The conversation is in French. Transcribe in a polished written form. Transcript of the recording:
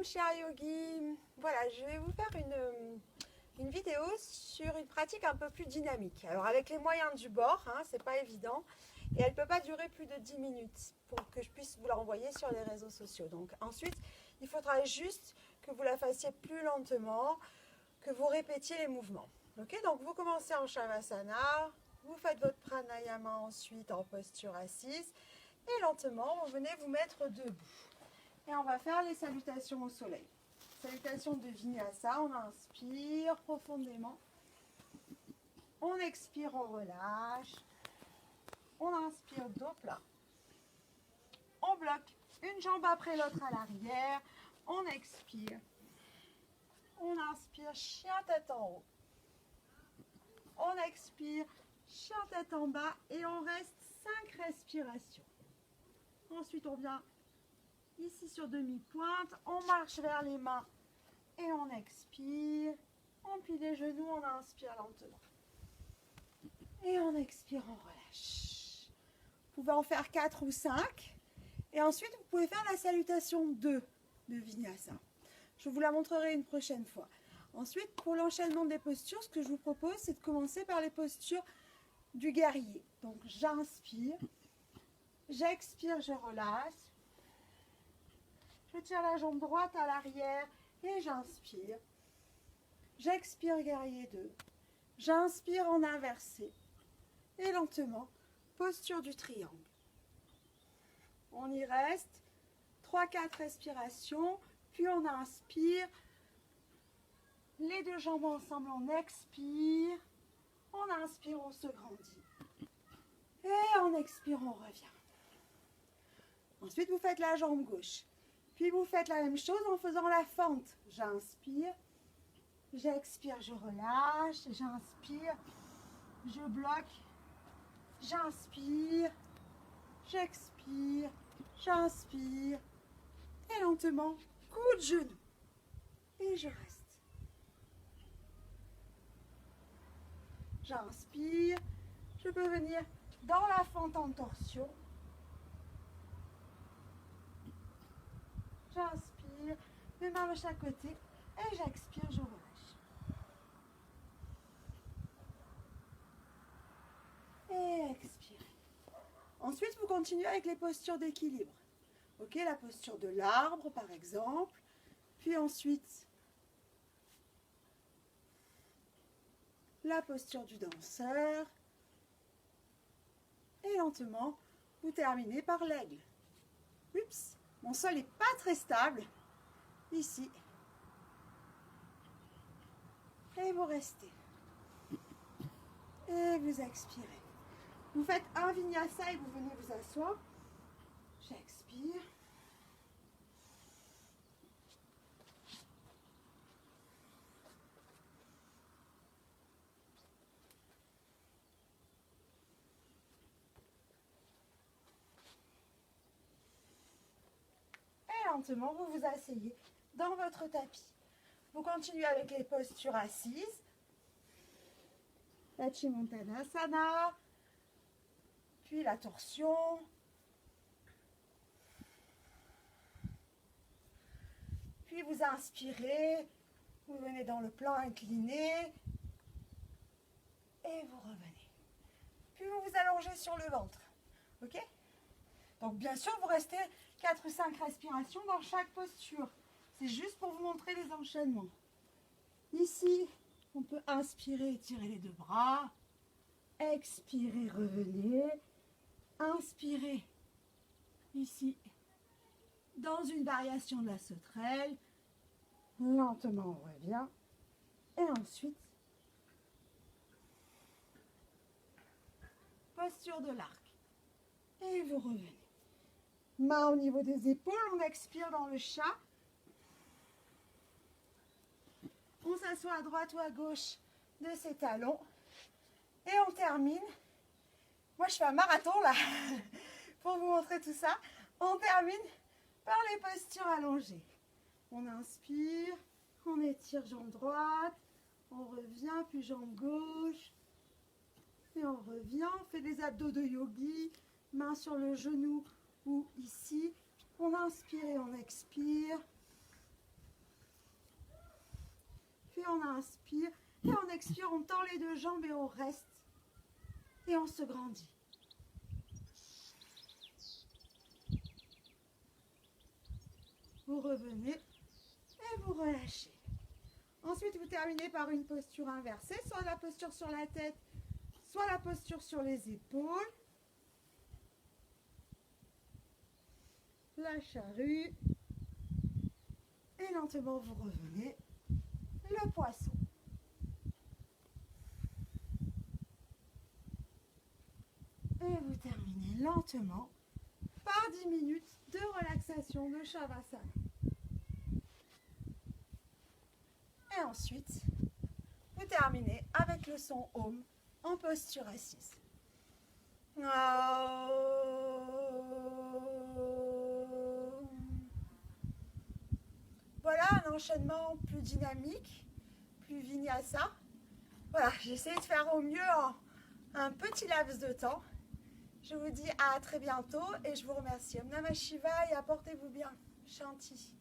Shalom, cher yogi. Voilà, je vais vous faire une vidéo sur une pratique un peu plus dynamique. Alors avec les moyens du bord, c'est pas évident. Et elle ne peut pas durer plus de 10 minutes pour que je puisse vous la renvoyer sur les réseaux sociaux. Donc ensuite, il faudra juste que vous la fassiez plus lentement, que vous répétiez les mouvements. Ok, donc vous commencez en Shavasana, vous faites votre pranayama ensuite en posture assise. Et lentement, vous venez vous mettre debout. Et on va faire les salutations au soleil. Salutation de Vinyasa, on inspire profondément. On expire, on relâche. On inspire, dos plat. On bloque une jambe après l'autre à l'arrière. On expire. On inspire, chien tête en haut. On expire, chien tête en bas. Et on reste 5 respirations. Ensuite, on vient ici sur demi-pointe. On marche vers les mains et on expire. On plie les genoux, on inspire lentement. Et on expire, on relâche. Vous pouvez en faire 4 ou 5. Et ensuite, vous pouvez faire la salutation 2 de Vinyasa. Je vous la montrerai une prochaine fois. Ensuite, pour l'enchaînement des postures, ce que je vous propose, c'est de commencer par les postures du guerrier. Donc, j'inspire. J'expire, je relâche. Je tire la jambe droite à l'arrière et j'inspire. J'expire, guerrier 2. J'inspire en inversé. Et lentement, posture du triangle. On y reste 3-4 respirations, puis on inspire. Les deux jambes ensemble, on expire. On inspire, on se grandit. Et on expire, on revient. Ensuite, vous faites la jambe gauche. Puis vous faites la même chose en faisant la fente. J'inspire, j'expire, je relâche, j'inspire, je bloque, j'inspire, j'expire, j'inspire. Et lentement, coup de genou. Et je reste. J'inspire, je peux venir dans la fente en torsion. J'inspire, mes mains de chaque côté et j'expire, je relâche. Et expire. Ensuite, vous continuez avec les postures d'équilibre. Ok, la posture de l'arbre par exemple. Puis ensuite, la posture du danseur. Et lentement, vous terminez par l'aigle. Oups! Mon sol n'est pas très stable. Ici. Et vous restez. Et vous expirez. Vous faites un vinyasa et vous venez vous asseoir. J'expire. Lentement, vous vous asseyez dans votre tapis. Vous continuez avec les postures assises. La Chimontanasana, puis la torsion. Puis vous inspirez, vous venez dans le plan incliné et vous revenez. Puis vous vous allongez sur le ventre. Ok ? Donc bien sûr, vous restez 4 ou 5 respirations dans chaque posture. C'est juste pour vous montrer les enchaînements. Ici, on peut inspirer, étirer les deux bras. Expirez, revenez. Inspirez. Ici, dans une variation de la sauterelle. Lentement, on revient. Et ensuite, posture de l'arc. Et vous revenez. Main au niveau des épaules, on expire dans le chat. On s'assoit à droite ou à gauche de ses talons. Et on termine. Moi, je fais un marathon là, pour vous montrer tout ça. On termine par les postures allongées. On inspire, on étire jambe droite, on revient, puis jambe gauche. Et on revient, on fait des abdos de yogi, main sur le genou ou ici. On inspire et on expire. on inspire et on expire, on tend les deux jambes et on reste et on se grandit. Vous revenez et vous relâchez. Ensuite, vous terminez par une posture inversée, soit la posture sur la tête, soit la posture sur les épaules. La charrue. Et lentement, vous revenez. Le poisson. Et vous terminez lentement par 10 minutes de relaxation de Shavasana. Et ensuite, vous terminez avec le son Om en posture assise. Voilà un enchaînement plus dynamique, plus vinyasa. Voilà, j'essaie de faire au mieux en un petit laps de temps. Je vous dis à très bientôt et je vous remercie. Om Namah Shivaya et apportez-vous bien. Shanti.